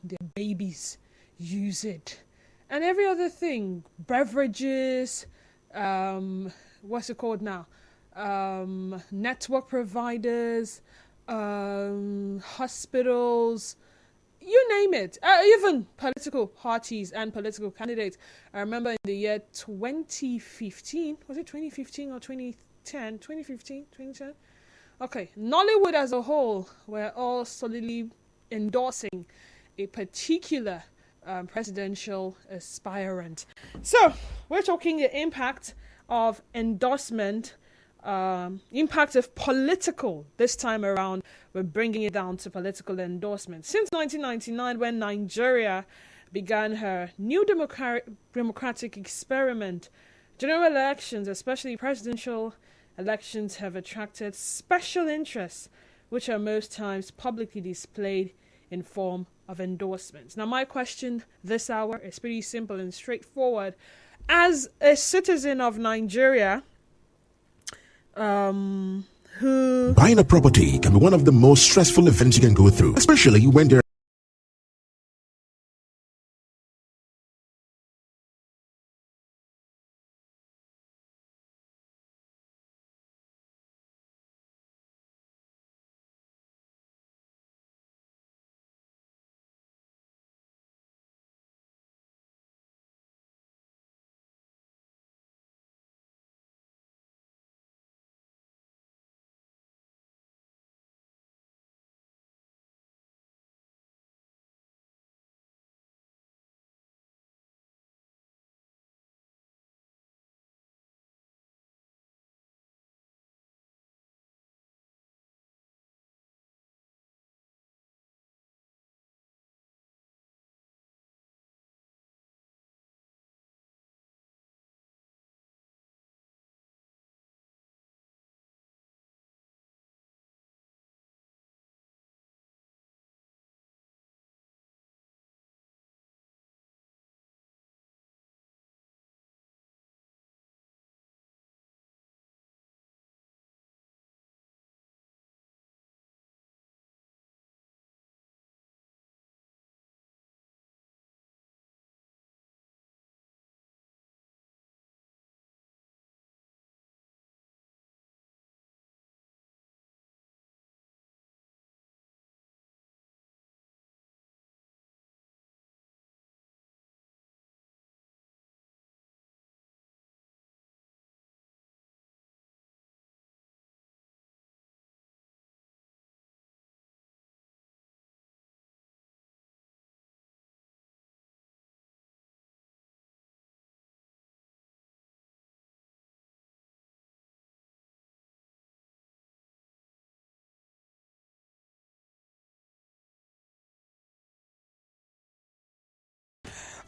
their babies use it. And every other thing, beverages, what's it called now? Network providers, hospitals, you name it. Even political parties and political candidates. I remember in the year 2015, was it 2015 or 2010? 2015, 2010? Okay, Nollywood as a whole were all solidly endorsing a particular presidential aspirant. So, we're talking the impact of endorsement, impact of political. This time around, we're bringing it down to political endorsement. Since 1999, when Nigeria began her new democratic experiment, general elections, especially presidential elections, have attracted special interests, which are most times publicly displayed in form of endorsements. Now, my question this hour is pretty simple and straightforward. As a citizen of Nigeria, who... Buying a property can be one of the most stressful events you can go through, especially when there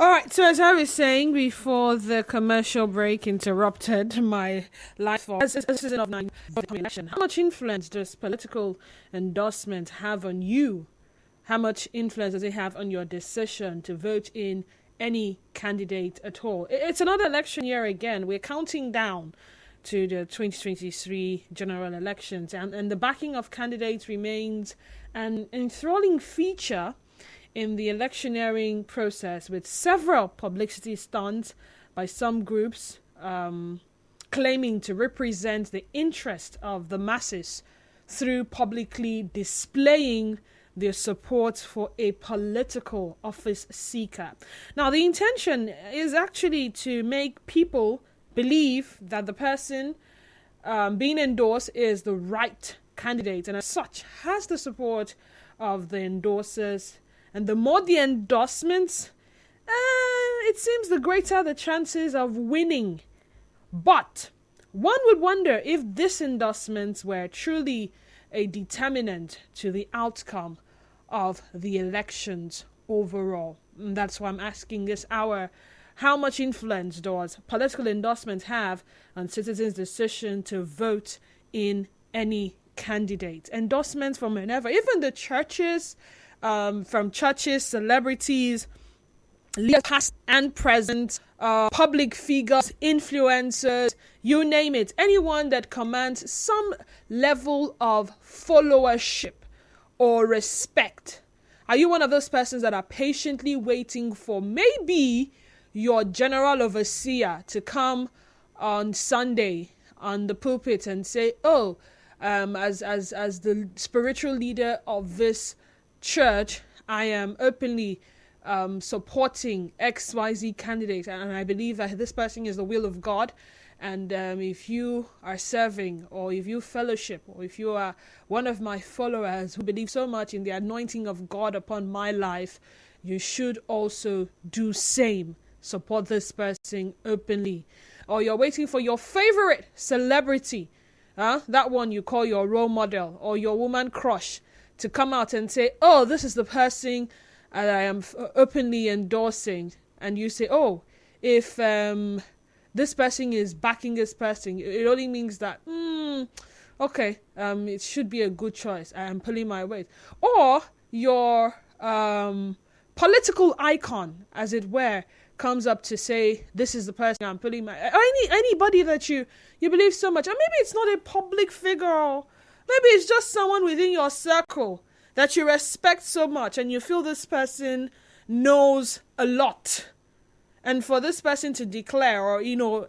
All right, so as I was saying before the commercial break interrupted my life for as a citizen of Nigeria election, how much influence does political endorsement have on you? How much influence does it have on your decision to vote in any candidate at all? It's another election year again. We're counting down to the 2023 general elections, and the backing of candidates remains an enthralling feature in the electioneering process, with several publicity stunts by some groups claiming to represent the interest of the masses through publicly displaying their support for a political office seeker. Now, the intention is actually to make people believe that the person being endorsed is the right candidate, and as such has the support of the endorsers. And the more the endorsements, it seems the greater the chances of winning. But one would wonder if these endorsements were truly a determinant to the outcome of the elections overall. And that's why I'm asking this hour, how much influence does political endorsements have on citizens' decision to vote in any candidate? Endorsements from whenever, even the churches, from churches, celebrities, leaders past and present, public figures, influencers, you name it. Anyone that commands some level of followership or respect Are you one of those persons that are patiently waiting for maybe your general overseer to come on Sunday on the pulpit and say, "Oh, as the spiritual leader of this church, I am openly supporting XYZ candidate, and I believe that this person is the will of God. And if you are serving, or if you fellowship, or if you are one of my followers who believe so much in the anointing of God upon my life, you should also do same. Support this person openly." Or you're waiting for your favorite celebrity, that one you call your role model or your woman crush, to come out and say, "Oh, this is the person that I am openly endorsing." And you say, "Oh, if this person is backing this person, it only means that, okay, it should be a good choice. I am pulling my weight." Or your political icon, as it were, comes up to say, "This is the person I'm pulling my..." Anybody that you believe so much, and maybe it's not a public figure, maybe it's just someone within your circle that you respect so much, and you feel this person knows a lot. And for this person to declare, or, you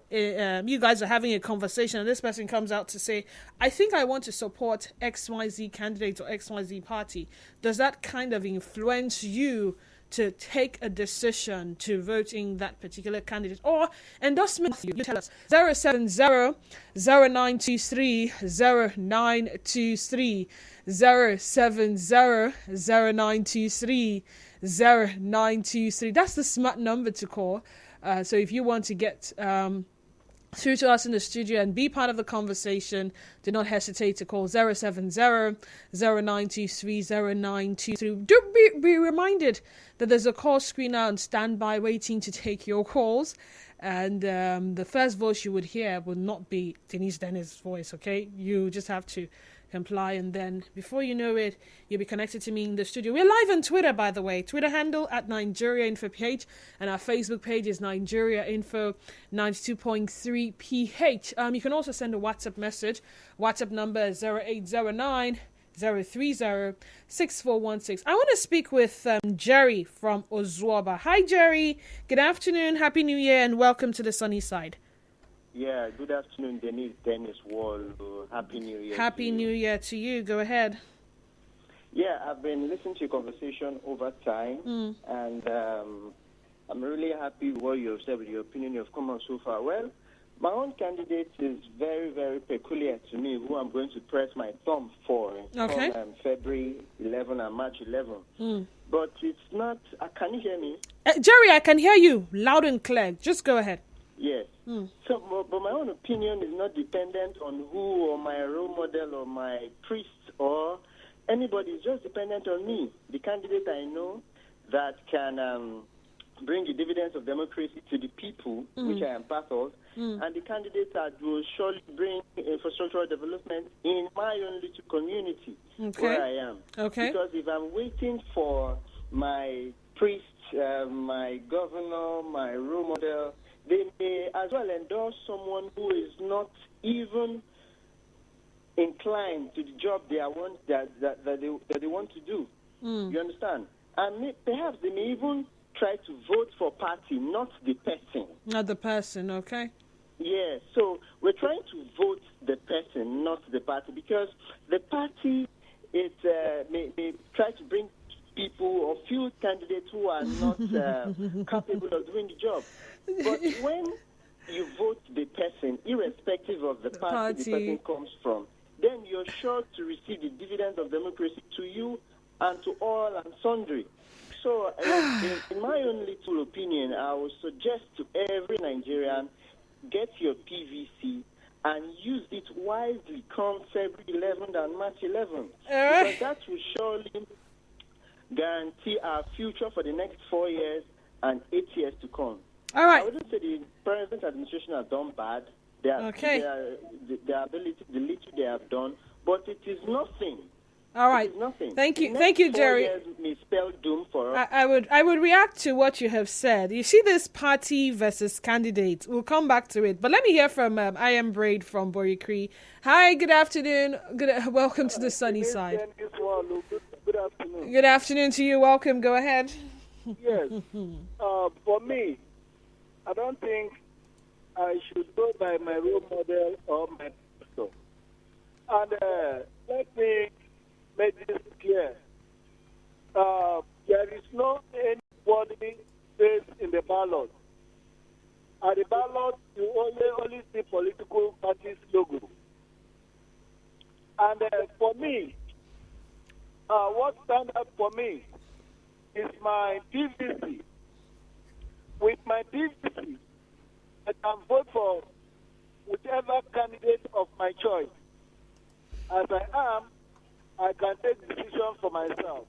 guys are having a conversation, and this person comes out to say, "I think I want to support XYZ candidate or XYZ party." Does that kind of influence you to take a decision to vote in that particular candidate? Or endorsement? You tell us. 070-0923-0923, 070-0923-0923. That's the smart number to call. So if you want to get through to us in the studio and be part of the conversation, do not hesitate to call 070-0923-0923. Do be reminded that there's a call screener on standby waiting to take your calls. And the first voice you would hear would not be Denise Dennis' voice, okay? You just have to comply, and then before you know it, you'll be connected to me in the studio. We're live on Twitter, by the way. Twitter handle at Nigeria Info PH, and our Facebook page is Nigeria Info 92.3 PH. You can also send a WhatsApp message. WhatsApp number is 0809 030 6416. I want to speak with Jerry from Ozuoba. Hi, Jerry. Good afternoon. Happy New Year, and welcome to the sunny side. Yeah, good afternoon, Dennis Wall. Happy New Year. Happy New Year to you. Go ahead. Yeah, I've been listening to your conversation over time, and I'm really happy with what you have said, with your opinion you've come on so far. Well, my own candidate is very, very peculiar to me, who I'm going to press my thumb for from February 11 and March 11. But it's not... can you hear me? Jerry, I can hear you loud and clear. Just go ahead. Yes. So, but my own opinion is not dependent on who, or my role model, or my priest, or anybody. It's just dependent on me, the candidate I know that can bring the dividends of democracy to the people, which I am part of, and the candidate that will surely bring infrastructural development in my own little community where I am. Okay. Because if I'm waiting for my priest, my governor, my role model, they may as well endorse someone who is not even inclined to the job they want that they want to do. You understand? And perhaps they may even try to vote for party, not the person. Not the person, okay? Yeah, so we're trying to vote the person, not the party, because the party may try to bring people or few candidates who are not capable of doing the job. But when you vote the person, irrespective of the party the person comes from, then you're sure to receive the dividends of democracy to you and to all and sundry. So, in my own little opinion, I would suggest to every Nigerian, get your PVC and use it wisely come February 11th and March 11th. Because that will surely guarantee our future for the next 4 years and 8 years to come. All right. I wouldn't say the present administration has done bad. Their ability, the little they have done, but it is nothing. All right. Nothing. Thank you, Jerry. 4 years may spell doom for us. I would react to what you have said. You see this party versus candidate. We'll come back to it. But let me hear from I Am Braid from Borikri. Hi, good afternoon. Welcome to the sunny side. Good afternoon. Good afternoon to you. Welcome. Go ahead. Yes. For me, I don't think I should go by my role model or my pastor. And let me make this clear. There is no anybody face in the ballot. At the ballot, you only see political parties logo. And for me, what stands out for me is my DVC. With my DVC, I can vote for whichever candidate of my choice. As I am, I can take decisions for myself.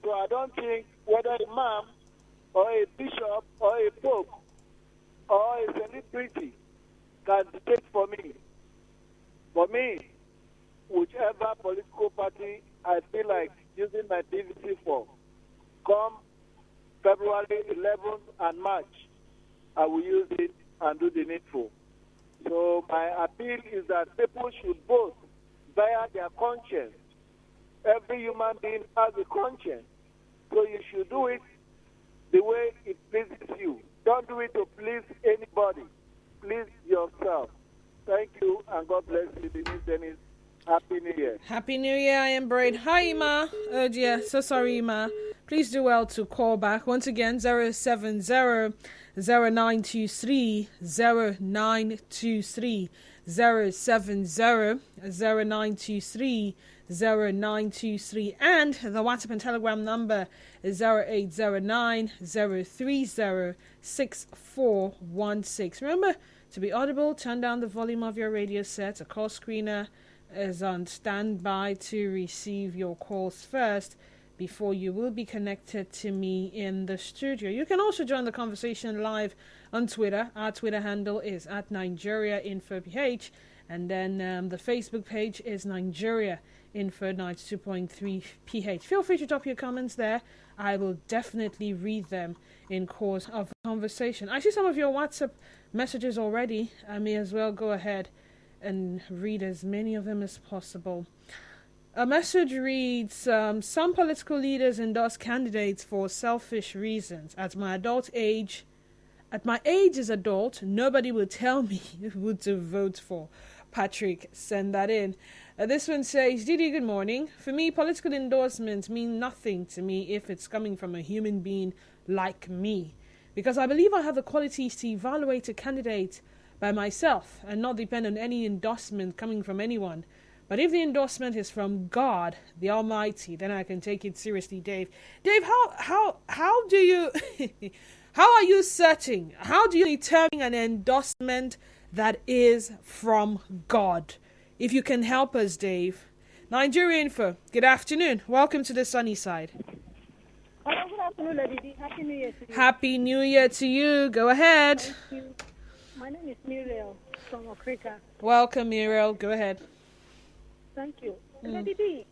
So I don't think whether a imam or a bishop or a pope or a celebrity can dictate for me. For me, whichever political party I feel like using my DVC for, come February 11th and March, I will use it and do the needful. So my appeal is that people should vote via their conscience. Every human being has a conscience. So you should do it the way it pleases you. Don't do it to please anybody. Please yourself. Thank you, and God bless you, Dennis. Happy New Year. Happy New Year. I am Braid. Hi, Ima. Oh, dear. So sorry, Ima. Please do well to call back. Once again, 070-0923-0923. 070-0923-0923. And the WhatsApp and Telegram number is 0809-030-6416. Remember, to be audible, turn down the volume of your radio set. A call screener is on standby to receive your calls first before you will be connected to me in the studio. You can also join the conversation live on Twitter. Our Twitter handle is at NigeriaInfoPH, and then the Facebook page is Nigeria Info 92.3 PH. Feel free to drop your comments there. I will definitely read them in course of the conversation. I see some of your WhatsApp messages already. I may as well go ahead and read as many of them as possible. A message reads, some political leaders endorse candidates for selfish reasons. At my age as adult, nobody will tell me who to vote for. Patrick, send that in. This one says, Didi, good morning. For me, political endorsements mean nothing to me if it's coming from a human being like me, because I believe I have the qualities to evaluate a candidate by myself and not depend on any endorsement coming from anyone. But if the endorsement is from God, the Almighty, then I can take it seriously, Dave. Dave, how do you how are you certain? How do you determine an endorsement that is from God? If you can help us, Dave. Nigeria Info, good afternoon. Welcome to the sunny side. Hello, good afternoon, Lady. Happy New Year to you. Happy New Year to you. Go ahead. Thank you. My name is Muriel from Okrika. Welcome, Muriel. Go ahead. Thank you. Lady D,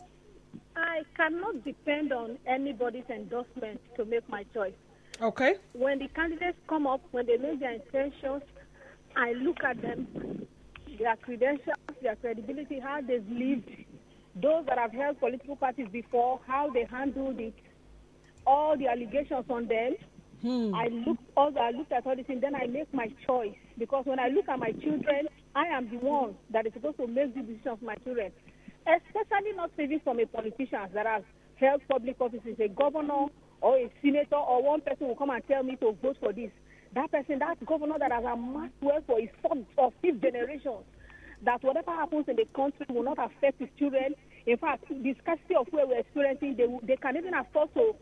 I cannot depend on anybody's endorsement to make my choice. Okay. When the candidates come up, when they make their intentions, I look at them, their credentials, their credibility, how they've lived, those that have held political parties before, how they handled it, all the allegations on them. I looked at all this, and then I make my choice. Because when I look at my children, I am the one that is supposed to make the decision for my children. Especially not saving from a politician that has held public offices, a governor or a senator, or one person will come and tell me to vote for this. That person, that governor that has amassed wealth for his fourth or fifth generations, that whatever happens in the country will not affect his children. In fact, the scarcity of where we're experiencing, they can even afford to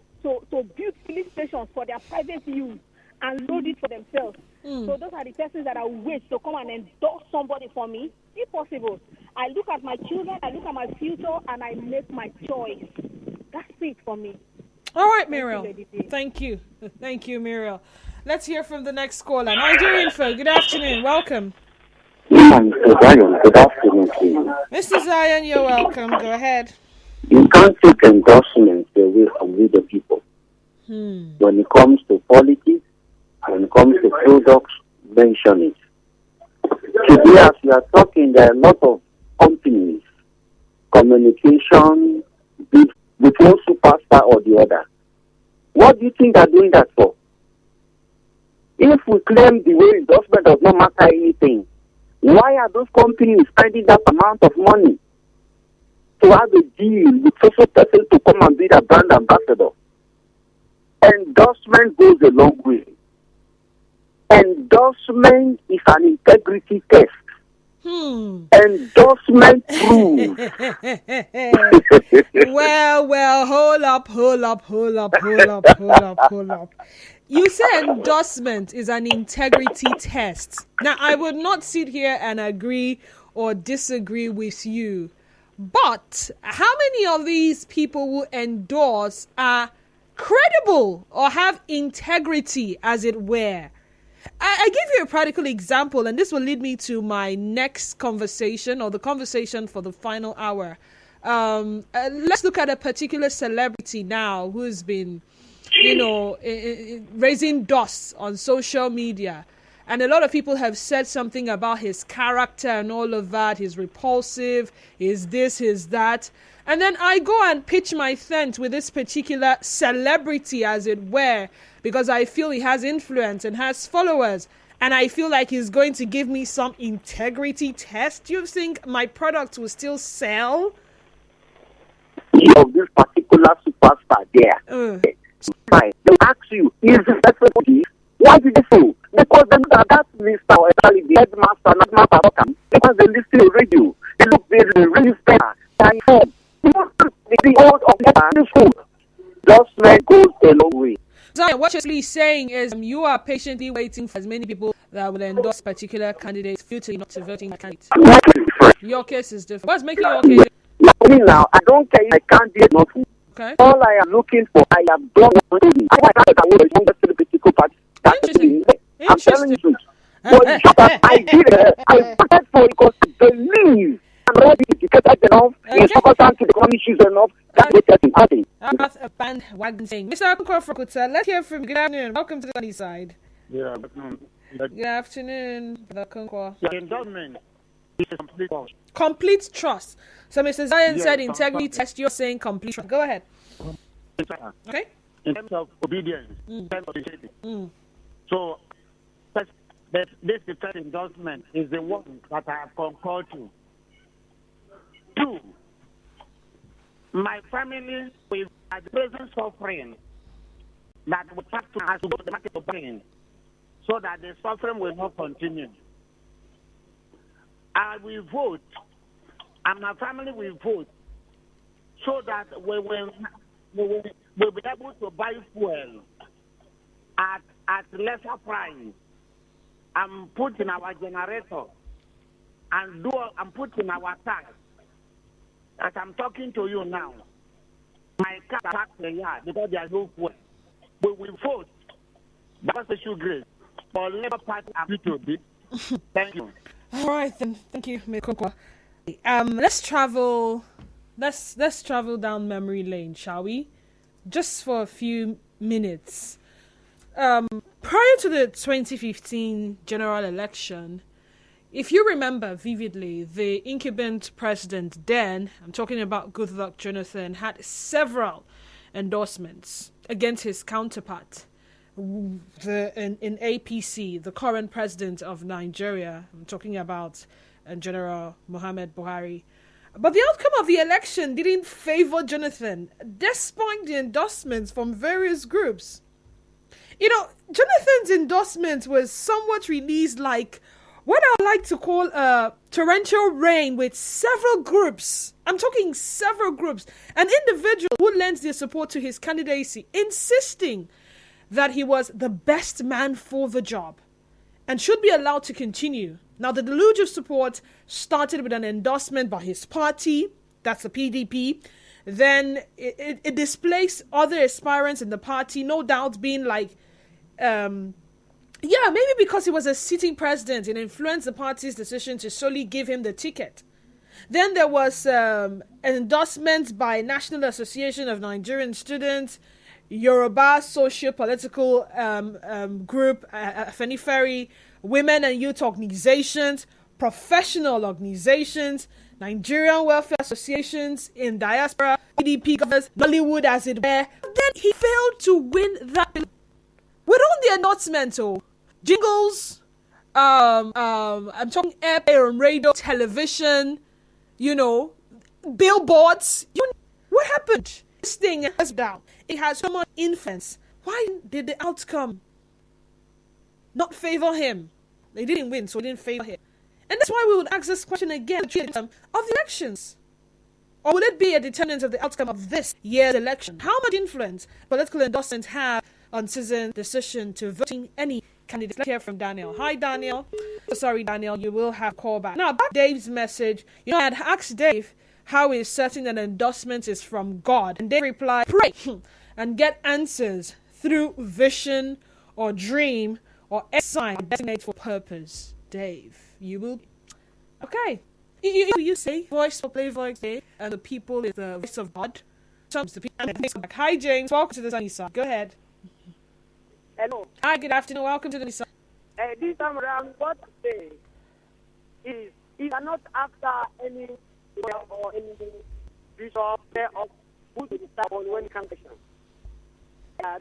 build filling stations for their private use and load it for themselves. So those are the persons that I wait to come and endorse somebody for me, if possible. I look at my children, I look at my future, and I make my choice. That's it for me. All right, Muriel. Thank you. Thank you, Muriel. Let's hear from the next caller. Nigeria Info, good afternoon. Welcome. Mr. Zion, good afternoon to you. Mr. Zion, you're welcome. Go ahead. You can't take endorsements away from the people. When it comes to politics, when it comes to products, mention it. Today, as we are talking, there are a lot of companies, communication, big with one superstar or the other. What do you think they're doing that for? If we claim the way endorsement does not matter anything, why are those companies spending that amount of money to have a deal with social person to come and be their brand ambassador? Endorsement goes a long way. Endorsement is an integrity test. Endorsement proves. Well, hold up. You say endorsement is an integrity test. Now, I would not sit here and agree or disagree with you. But how many of these people who endorse are credible or have integrity, as it were? I give you a practical example, and this will lead me to my next conversation, or the conversation for the final hour. Let's look at a particular celebrity now who's been, raising dust on social media. And a lot of people have said something about his character and all of that. He's repulsive, he's this, he's that. And then I go and pitch my tent with this particular celebrity, as it were, because I feel he has influence and has followers. And I feel like he's going to give me some integrity test. Do you think my product will still sell? Of this particular superstar there. They ask you, is this everybody? Why did they so? Because that Mr. or the headmaster, not master, because they listen to radio. They look really fair. They inform. The old of the school. Endorsement goes a long way. So what you're really saying is you are patiently waiting for as many people that will endorse particular candidates, future not to voting candidate. Your case is different. What's making your case different? Now, I don't care if I can't get nothing. Okay. All I am looking for, I have done one thing. I want to political party. I'm telling you. But I did it. I started for it because I believe I'm already educated enough, in important to the common issues enough, that's what I'm having. That's a bandwagon thing. Mr. Akunkwa, let's hear from you. Good afternoon. Welcome to the sunny side. Yeah, Good afternoon, Mr. Akunkwa. The endorsement is a complete trust. Complete trust. So Mr. Zion said integrity test, you're saying complete trust. Go ahead. Okay. In terms of obedience, in terms of safety. So, this defense endorsement is the one that I have concurred to. 2, my family is at the present suffering that we have to go to the market to bring so that the suffering will not continue. I will vote, and my family will vote, so that we will be able to buy fuel at lesser price and put in our generator and put in our tank. As I'm talking to you now, my car parked here because there is no fuel. We will vote. That's the issue, Grace. For Labour Party and PTOB. Thank you. All right, then. Thank you, Mr. Akunkwa. Let's travel. Let's travel down memory lane, shall we? Just for a few minutes. Prior to the 2015 general election, if you remember vividly, the incumbent president then, I'm talking about Goodluck Jonathan, had several endorsements against his counterpart, in APC, the current president of Nigeria. I'm talking about General Muhammad Buhari. But the outcome of the election didn't favor Jonathan, despite the endorsements from various groups. Jonathan's endorsement was somewhat released like what I would like to call torrential rain with several groups. I'm talking several groups. An individual who lends their support to his candidacy, insisting that he was the best man for the job and should be allowed to continue. Now, the deluge of support started with an endorsement by his party, that's the PDP. Then it displaced other aspirants in the party, no doubt being like, maybe because he was a sitting president, it influenced the party's decision to solely give him the ticket. Then there was an endorsement by National Association of Nigerian Students, Yoruba socio-political group, Afenifere, women and youth organizations, professional organizations. Nigerian welfare associations in diaspora, PDP governors, Nollywood as it were. Then he failed to win that with all the endorsements, jingles, I'm talking airplay on radio, television, billboards. What happened? This thing has down. It has so much influence. Why did the outcome not favor him? They didn't win, so it didn't favor him. And that's why we would ask this question again of the elections. Or will it be a determinant of the outcome of this year's election? How much influence political endorsements have on citizen decision to voting any candidate? Let's hear from Daniel. Hi, Daniel. Sorry, Daniel, you will have call back. Now, back to Dave's message. I had asked Dave how he is certain that endorsement is from God. And Dave replied, pray and get answers through vision or dream or a sign designated for purpose. Dave, you will. Okay. You say voice for play voice, and the people is the voice of God. The people. Hi, James. Welcome to the sunny side. Go ahead. Hello. Hi, good afternoon. Welcome to the sunny side. This time around, what I say is, if I'm not after any or any bishop or who to decide on when it comes to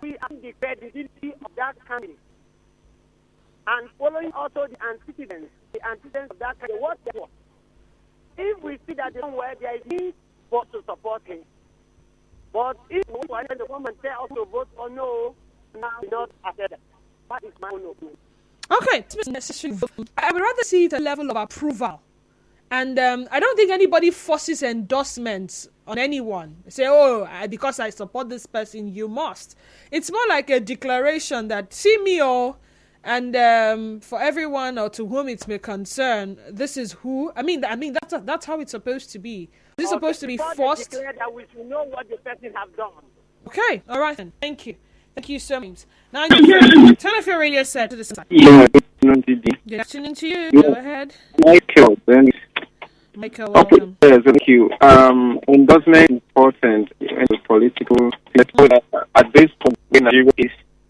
we have the credibility of that candidate. And following also the antecedents of that candidate, what they want. If we see that somewhere there is need for to support him, but if we want the woman tell us to vote or no, now we not accept that. That is my own opinion. Okay, it's necessary. I would rather see the level of approval. And I don't think anybody forces endorsements on anyone. Say, because I support this person, you must. It's more like a declaration that, see me, and for everyone or to whom it may concern, this is who. I mean that's how it's supposed to be. This is supposed to be forced. That we should know what the person have done. Okay, all right then. Thank you so much. Now turn off your radio set to the side. Yeah, good afternoon, Didi. Good afternoon to you. Go ahead. Michael, welcome. Yes, thank you. Endorsement important in the political. At this point in Nigeria,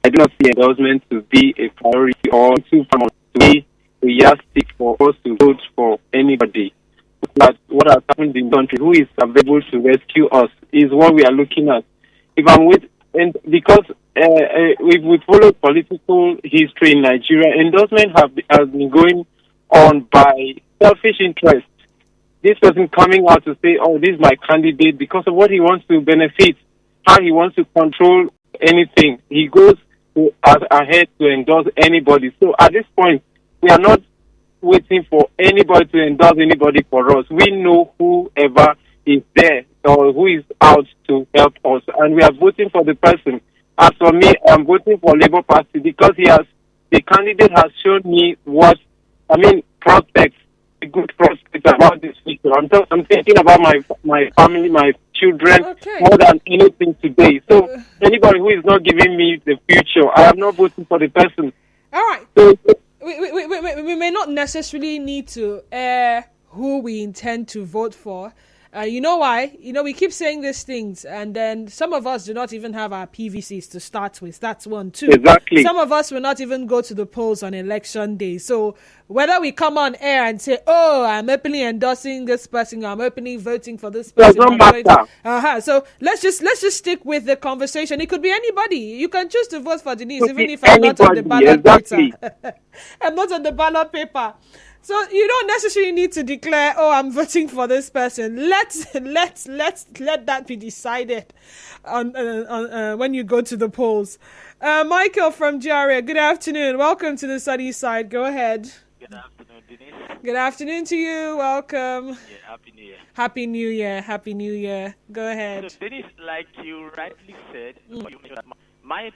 I do not see endorsement to be a priority or to be a yardstick for us to vote for anybody. But what has happened in the country, who is available to rescue us, is what we are looking at. If I'm with, and because if we follow political history in Nigeria, endorsement has been going on by selfish interest. This person coming out to say, this is my candidate because of what he wants to benefit, how he wants to control anything. He goes ahead to endorse anybody. So at this point, we are not waiting for anybody to endorse anybody for us. We know whoever is there or who is out to help us, and we are voting for the person. As for me, I'm voting for Labour Party because the candidate has shown me prospects, a good prospect about this future. I'm thinking about my family, my children, more than anything today. So anybody who is not giving me the future, I am not voting for the person. All right. So, we may not necessarily need to air who we intend to vote for. You know why? We keep saying these things, and then some of us do not even have our PVCs to start with. That's one, too. Exactly. Some of us will not even go to the polls on election day. So whether we come on air and say, I'm openly endorsing this person, I'm openly voting for this person. Doesn't matter. So let's just stick with the conversation. It could be anybody. You can choose to vote for Denise, even if I'm not on the ballot paper. I'm not on the ballot paper. So you don't necessarily need to declare, I'm voting for this person. Let that be decided on when you go to the polls. Michael from GRA, good afternoon. Welcome to the sunny side. Go ahead. Good afternoon, Denise. Good afternoon to you. Welcome. Yeah, Happy New Year. Happy New Year. Happy New Year. Go ahead. So, Denise, like you rightly said, you mentioned that my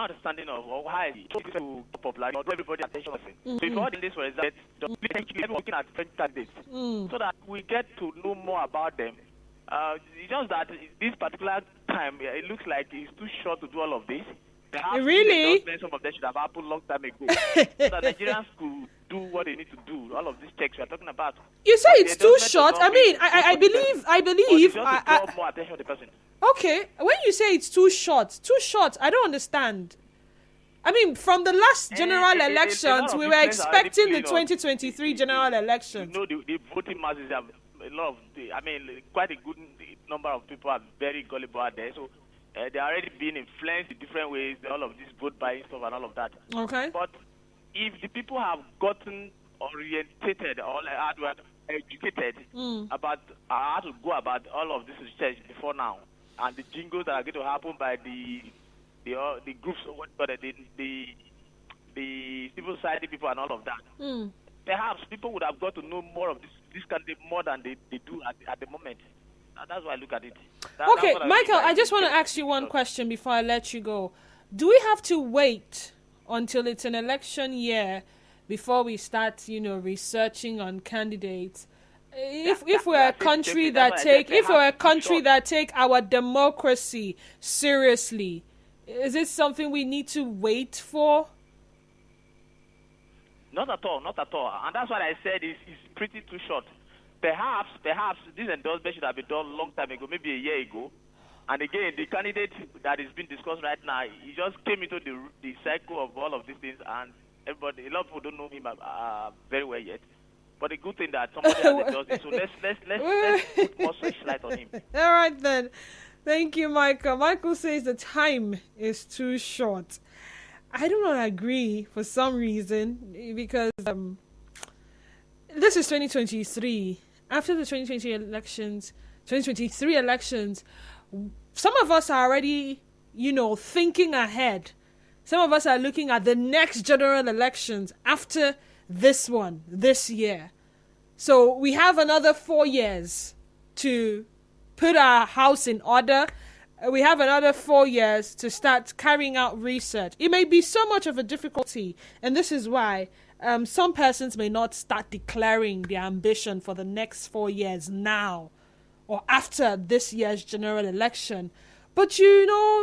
understanding of how I to popular, not everybody attention. So if all in this was that, just everyone looking at different candidates, so that we get to know more about them. It's just that this particular time, it looks like it's too short to do all of this. Perhaps really? Some of them should have happened long time ago. So that Nigerians could do what they need to do. All of these checks we are talking about. You say it's too short. I mean, I believe. Draw more attention to the person. Okay, when you say it's too short, I don't understand. I mean, from the last general elections, we were expecting the 2023 general elections. The voting masses have quite a good number of people are very gullible out there. So they're already being influenced in different ways, all of this vote buying stuff and all of that. Okay. But if the people have gotten orientated or educated about how to go about all of this research before now, and the jingles that are going to happen by the groups, the civil society people and all of that, perhaps people would have got to know more of this candidate more than they do at the moment. That's why I look at it. Okay, Michael, I just want to ask you one question before I let you go. Do we have to wait until it's an election year before we start, researching on candidates? If we're a country that take our democracy seriously, is it something we need to wait for? Not at all. And that's what I said is pretty too short. Perhaps this endorsement should have been done a long time ago, maybe a year ago. And again, the candidate that is being discussed right now, he just came into the cycle of all of these things, and a lot of people don't know him very well yet. But the good thing that somebody has endorsed it, so let's put more such light on him. All right then. Thank you, Michael. Michael says the time is too short. I do not agree for some reason, because this is 2023. After the 2023 elections, some of us are already, thinking ahead. Some of us are looking at the next general elections after this one, this year. So we have another 4 years to put our house in order. We have another 4 years to start carrying out research. It may be so much of a difficulty, and this is why some persons may not start declaring their ambition for the next 4 years now or after this year's general election. But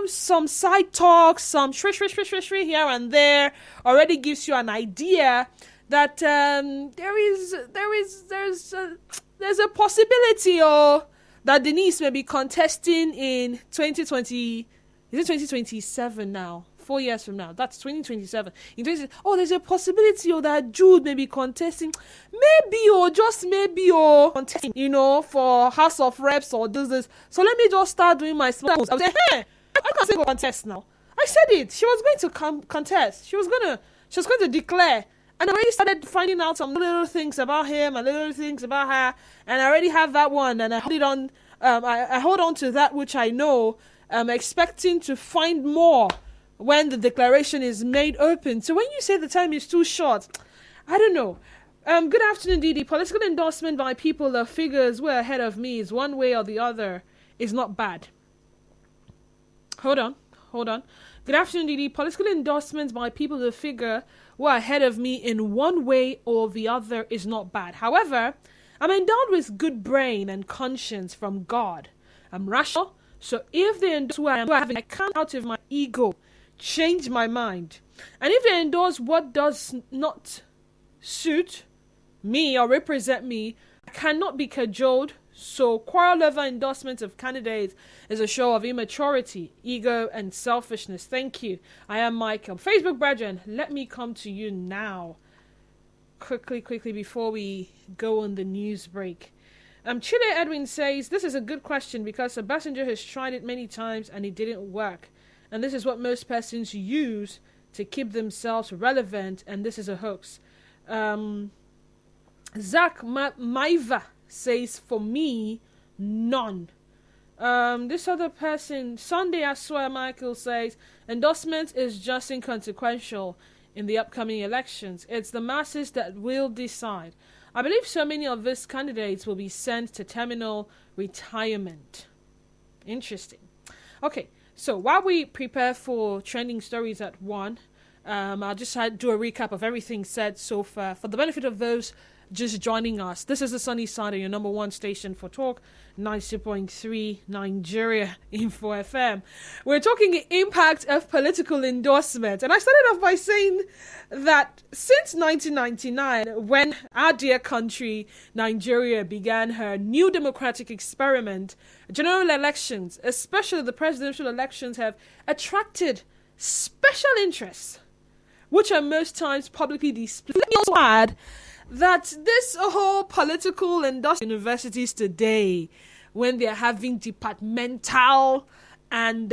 some side talks, some shrish here and there already gives you an idea that there's a possibility that Denise may be contesting in 2020. Is it 2027 now? 4 years from now. That's 2027. There's a possibility that Jude may be contesting. Maybe just maybe contesting, for House of Reps or this. So let me just start doing my small. I was like, hey, I can't say go contest now. I said it. She was going to contest. She was going to declare. And I already started finding out some little things about him and little things about her. And I already have that one. And I hold it on. I hold on to that which I know. I'm expecting to find more when the declaration is made open. So when you say the time is too short, I don't know. Good afternoon, Didi. Political endorsement by people or figures who are ahead of me is one way or the other is not bad. Hold on. Good afternoon, Didi. Political endorsements by people or figure who are ahead of me in one way or the other is not bad. However, I'm endowed with good brain and conscience from God. I'm rational, so if they endorse who I am, I come out of my ego, change my mind. And if they endorse what does not suit me or represent me, I cannot be cajoled. So quarrel over endorsement of candidates is a show of immaturity, ego, and selfishness. Thank you. I am Michael. Facebook brethren, let me come to you now. Quickly, before we go on the news break. Chile Edwin says, this is a good question because Obasanjo has tried it many times and it didn't work. And this is what most persons use to keep themselves relevant, and this is a hoax. Zach Maiva says, for me, none. This other person, Sunday I swear, Michael says, endorsement is just inconsequential in the upcoming elections. It's the masses that will decide. I believe so many of these candidates will be sent to terminal retirement. Interesting. Okay, so while we prepare for trending stories at 1, I'll just do a recap of everything said so far for the benefit of those just joining us. This is the Sunny Side of your number one station for talk, 90.3 Nigeria Info FM. We're talking the impact of political endorsement. And I started off by saying that since 1999, when our dear country, Nigeria, began her new democratic experiment, general elections, especially the presidential elections, have attracted special interests, which are most times publicly displayed. Let me also add that this whole political endorsement universities today, when they're having departmental and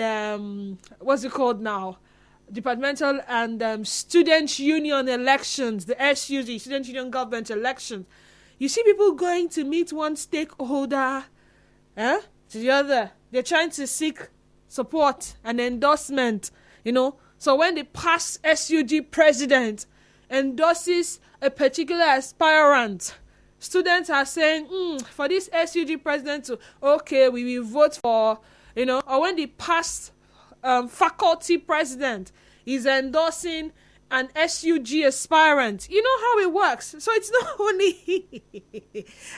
what's it called now? Departmental and student union elections, the SUG, student union government elections. You see people going to meet one stakeholder to the other. They're trying to seek support and endorsement, So when the past SUG president endorses a particular aspirant, students are saying, for this SUG president we will vote for, or when the past faculty president is endorsing an SUG aspirant. You know how it works. So it's not only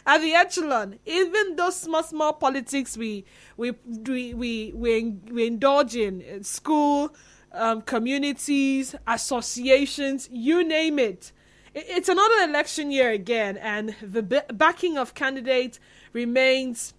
at the echelon. Even those small politics we indulge in school, communities, associations, you name it. It's another election year again, and the backing of candidates remains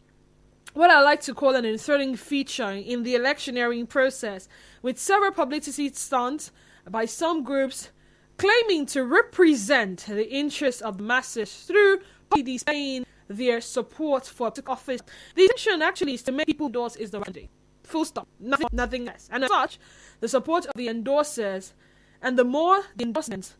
what I like to call an enthralling feature in the electioneering process, with several publicity stunts by some groups claiming to represent the interests of the masses through displaying their support for office. The intention actually is to make people endorse is the right thing. Full stop. Nothing less. And as such, the support of the endorsers and the more the endorsements,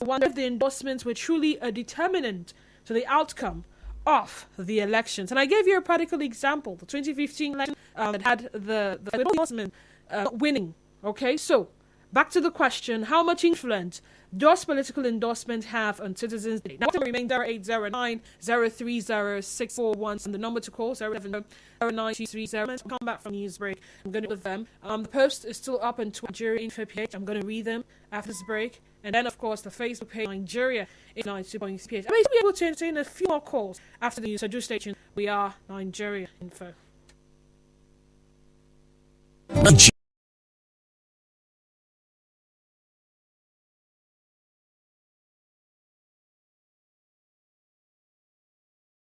wonder if the endorsements were truly a determinant to the outcome of the elections. And I gave you a practical example. The 2015 election that had the endorsement winning. Okay, so back to the question, how much influence does political endorsement have on citizens today? Now, remain 0809 030 641 and the number to call 070 come back from news break. I'm going to with them. The post is still up on Nigeria Info page. I'm going to read them after this break. And then, of course, the Facebook page, Nigeria, is 92.6 page. I may be able to entertain a few more calls after the news. So do stay tuned. We are Nigeria Info.